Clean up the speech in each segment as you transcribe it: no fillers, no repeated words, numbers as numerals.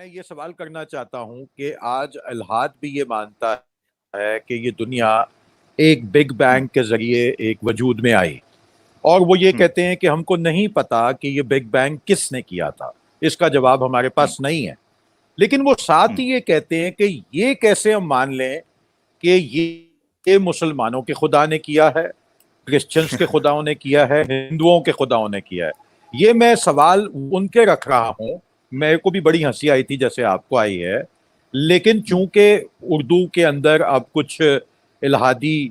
میں یہ سوال کرنا چاہتا ہوں کہ آج الحاد بھی یہ مانتا ہے کہ یہ دنیا ایک بگ ہوں، بینگ کے ذریعے ایک وجود میں آئی، اور وہ یہ ہوں، کہتے ہیں کہ ہم کو نہیں پتا کہ یہ بگ بینگ کس نے کیا تھا، اس کا جواب ہمارے ہوں، پاس نہیں ہے۔ لیکن وہ ساتھ ہوں، ہی یہ کہتے ہیں کہ یہ کیسے ہم مان لیں کہ یہ مسلمانوں کے خدا نے کیا ہے، کرسچنس کے خداؤں نے کیا ہے، ہندوؤں کے خداؤں نے کیا ہے۔ یہ میں سوال ان کے رکھ رہا ہوں، میرے کو بھی بڑی ہنسی آئی تھی جیسے آپ کو آئی ہے، لیکن ہوں۔ چونکہ اردو کے اندر اب کچھ الہادی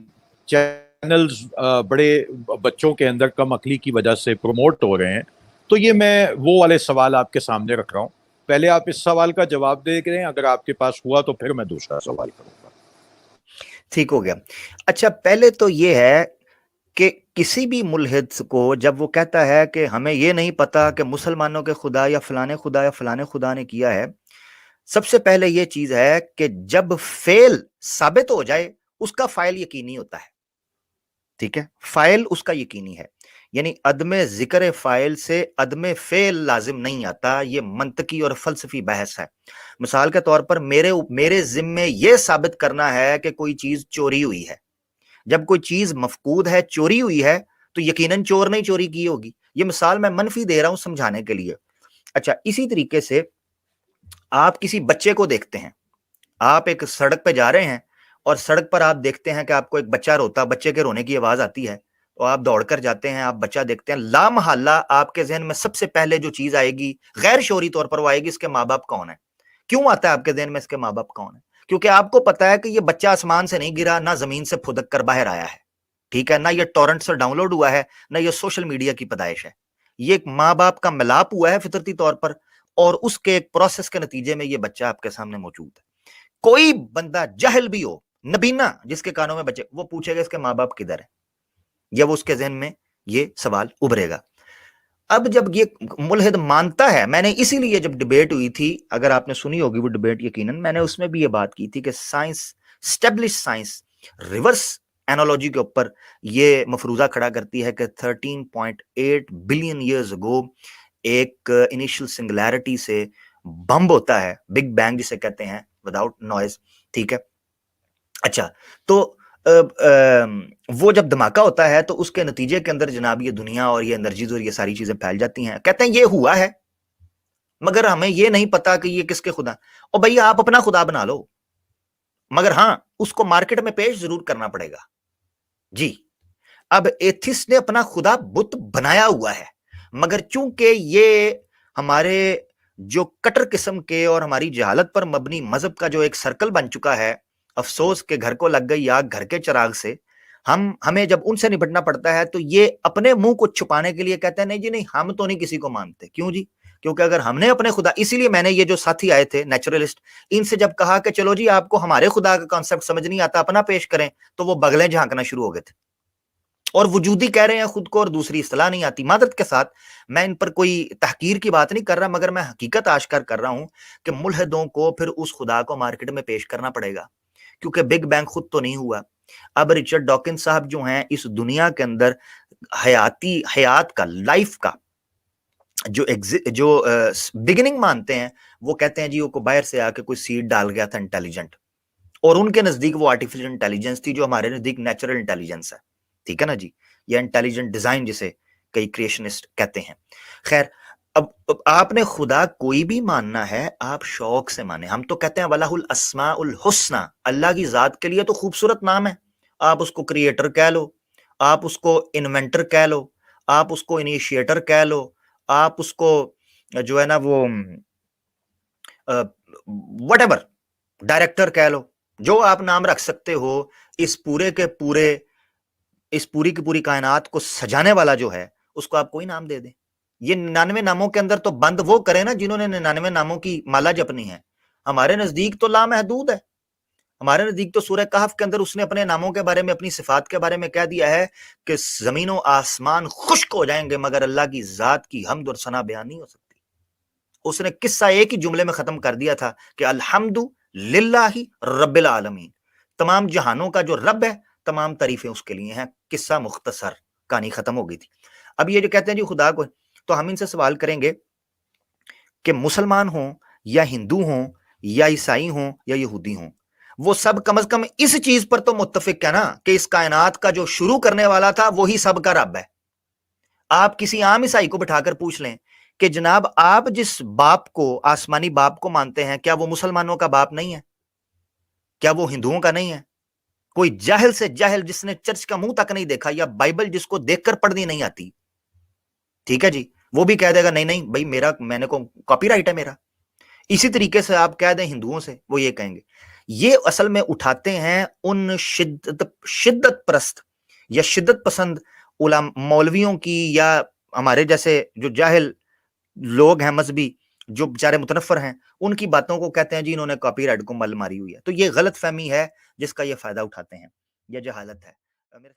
چینلز بڑے بچوں کے اندر کم عقلی کی وجہ سے پروموٹ ہو رہے ہیں، تو یہ میں وہ والے سوال آپ کے سامنے رکھ رہا ہوں۔ پہلے آپ اس سوال کا جواب دے دیں، اگر آپ کے پاس ہوا تو پھر میں دوسرا سوال کروں گا۔ ٹھیک ہو گیا۔ اچھا، پہلے تو یہ ہے کہ کسی بھی ملحد کو جب وہ کہتا ہے کہ ہمیں یہ نہیں پتا کہ مسلمانوں کے خدا یا فلانے خدا نے کیا ہے، سب سے پہلے یہ چیز ہے کہ جب فعل ثابت ہو جائے اس کا فاعل یقینی ہوتا ہے۔ ٹھیک ہے، فاعل اس کا یقینی ہے، یعنی عدم ذکر فاعل سے عدم فعل لازم نہیں آتا۔ یہ منطقی اور فلسفی بحث ہے۔ مثال کے طور پر میرے ذمے یہ ثابت کرنا ہے کہ کوئی چیز چوری ہوئی ہے۔ جب کوئی چیز مفقود ہے، چوری ہوئی ہے، تو یقیناً چور نے چوری کی ہوگی۔ یہ مثال میں منفی دے رہا ہوں سمجھانے کے لیے۔ اچھا، اسی طریقے سے آپ کسی بچے کو دیکھتے ہیں، آپ ایک سڑک پہ جا رہے ہیں اور سڑک پر آپ دیکھتے ہیں کہ آپ کو ایک بچہ روتا، بچے کے رونے کی آواز آتی ہے، تو آپ دوڑ کر جاتے ہیں، آپ بچہ دیکھتے ہیں، لا محالہ آپ کے ذہن میں سب سے پہلے جو چیز آئے گی غیر شعوری طور پر وہ آئے گی اس کے ماں باپ کون ہے۔ کیوں آتا ہے آپ کے ذہن میں اس کے ماں باپ کون ہے؟ کیونکہ آپ کو پتا ہے کہ یہ بچہ آسمان سے نہیں گرا، نہ زمین سے پھدک کر باہر آیا ہے، ٹھیک ہے، نہ یہ ٹورنٹ سے ڈاؤن لوڈ ہوا ہے، نہ یہ سوشل میڈیا کی پیدائش ہے۔ یہ ایک ماں باپ کا ملاپ ہوا ہے فطرتی طور پر، اور اس کے ایک پروسیس کے نتیجے میں یہ بچہ آپ کے سامنے موجود ہے۔ کوئی بندہ جاہل بھی ہو، نبینا جس کے کانوں میں بچے، وہ پوچھے گا اس کے ماں باپ کدھر ہے، یا وہ اس کے ذہن میں یہ سوال ابھرے گا۔ اب جب یہ ملحد مانتا ہے، میں نے اسی لیے جب ڈیبیٹ ہوئی تھی، اگر آپ نے سنی ہوگی وہ ڈیبیٹ یقیناً، میں نے اس میں بھی یہ بات کی تھی کہ science, establish science reverse analogy کے اوپر یہ مفروضہ کھڑا کرتی ہے کہ 13.8 بلین ایئرز اگو ایک انیشل سنگولیرٹی سے بمب ہوتا ہے، بگ بینگ جسے کہتے ہیں، وداؤٹ نوائز، ٹھیک ہے۔ اچھا، تو وہ جب دھماکہ ہوتا ہے تو اس کے نتیجے کے اندر جناب یہ دنیا اور یہ انرجیز اور یہ ساری چیزیں پھیل جاتی ہیں۔ کہتے ہیں یہ ہوا ہے مگر ہمیں یہ نہیں پتا کہ یہ کس کے خدا، اور بھائی آپ اپنا خدا بنا لو، مگر ہاں اس کو مارکیٹ میں پیش ضرور کرنا پڑے گا۔ جی، اب ایتھسٹ نے اپنا خدا بت بنایا ہوا ہے، مگر چونکہ یہ ہمارے جو کٹر قسم کے اور ہماری جہالت پر مبنی مذہب کا جو ایک سرکل بن چکا ہے، افسوس کہ گھر کو لگ گئی آگ گھر کے چراغ سے، ہمیں جب ان سے نپٹنا پڑتا ہے تو یہ اپنے منہ کو چھپانے کے لیے کہتے ہیں نہیں جی نہیں، ہم تو نہیں کسی کو مانتے۔ کیوں جی؟ کیونکہ اگر ہم نے اپنے خدا، اسی لیے میں نے یہ جو ساتھی آئے تھے نیچرلسٹ، ان سے جب کہا کہ چلو جی آپ کو ہمارے خدا کا کانسیپٹ سمجھ نہیں آتا، اپنا پیش کریں، تو وہ بغلیں جھانکنا شروع ہو گئے تھے اور وجودی کہہ رہے ہیں خود کو، اور دوسری اصطلاح نہیں آتی۔ معذرت کے ساتھ میں ان پر کوئی تحقیر کی بات نہیں کر رہا، مگر میں حقیقت آشکار کر رہا ہوں کہ ملحدوں کو پھر اس خدا کو مارکیٹ میں پیش کرنا پڑے گا، کیونکہ بگ بینگ خود تو نہیں ہوا۔ اب رچرڈ ڈاکنز صاحب جو ہیں اس دنیا کے اندر حیات کا، لائف کا جو بگننگ مانتے ہیں، وہ کہتے ہیں جی وہ کو باہر سے آ کے کوئی سیڈ ڈال گیا تھا انٹیلیجنٹ، اور ان کے نزدیک وہ آرٹیفیشل انٹیلیجنس تھی جو ہمارے نزدیک نیچرل انٹیلیجنس ہے، ٹھیک ہے نا جی، یا انٹیلیجنٹ ڈیزائن جسے کئی کریشنسٹ کہتے ہیں۔ خیر، اب آپ نے خدا کوئی بھی ماننا ہے آپ شوق سے مانیں۔ ہم تو کہتے ہیں وَلَهُ الْأَسْمَاءُ الْحُسْنَى، اللہ کی ذات کے لیے تو خوبصورت نام ہے، آپ اس کو کریٹر کہہ لو، آپ اس کو انوینٹر کہہ لو، آپ اس کو انیشیٹر کہہ لو، آپ اس کو جو ہے نا وہ وٹ ایور ڈائریکٹر کہہ لو، جو آپ نام رکھ سکتے ہو، اس پوری کی پوری کائنات کو سجانے والا جو ہے اس کو آپ کوئی نام دے دیں۔ یہ 99 ناموں کے اندر تو بند وہ کریں نا جنہوں نے 99 ناموں کی مالا جپنی ہے۔ ہمارے نزدیک تو لامحدود ہے، ہمارے نزدیک تو سورہ کہف کے اندر اس نے اپنے ناموں کے بارے میں، اپنی صفات کے بارے میں کہہ دیا ہے کہ زمین و آسمان خشک ہو جائیں گے مگر اللہ کی ذات کی حمد اور ثنا بیان نہیں ہو سکتی۔ اس نے قصہ ایک ہی جملے میں ختم کر دیا تھا کہ الحمد للہ رب العالمین، تمام جہانوں کا جو رب ہے تمام تعریفیں اس کے لیے ہیں۔ قصہ مختصر، کہانی ختم ہو گئی تھی۔ اب یہ جو کہتے ہیں جی خدا کو، تو ہم ان سے سوال کریں گے کہ مسلمان ہوں یا ہندو ہوں یا عیسائی ہوں یا یہودی ہوں، وہ سب کم از کم اس چیز پر تو متفق ہے نا کہ اس کائنات کا جو شروع کرنے والا تھا وہی سب کا رب ہے۔ آپ کسی عام عیسائی کو بٹھا کر پوچھ لیں کہ جناب آپ جس باپ کو، آسمانی باپ کو مانتے ہیں، کیا وہ مسلمانوں کا باپ نہیں ہے؟ کیا وہ ہندوؤں کا نہیں ہے؟ کوئی جاہل سے جاہل جس نے چرچ کا منہ تک نہیں دیکھا یا بائبل جس کو دیکھ کر پڑھنی نہیں آتی، ٹھیک ہے جی، وہ بھی کہہ دے گا نہیں نہیں بھائی میرا، میں نے کو کاپی رائٹ ہے میرا۔ اسی طریقے سے آپ کہہ دیں ہندوؤں سے، وہ یہ کہیں گے۔ یہ اصل میں اٹھاتے ہیں ان شدت پرست یا شدت پسند مولویوں کی، یا ہمارے جیسے جو جاہل لوگ ہیں مذہبی جو بیچارے متنفر ہیں، ان کی باتوں کو کہتے ہیں جی انہوں نے کاپی رائٹ کو مل ماری ہوئی ہے۔ تو یہ غلط فہمی ہے جس کا یہ فائدہ اٹھاتے ہیں، یہ جہالت ہے۔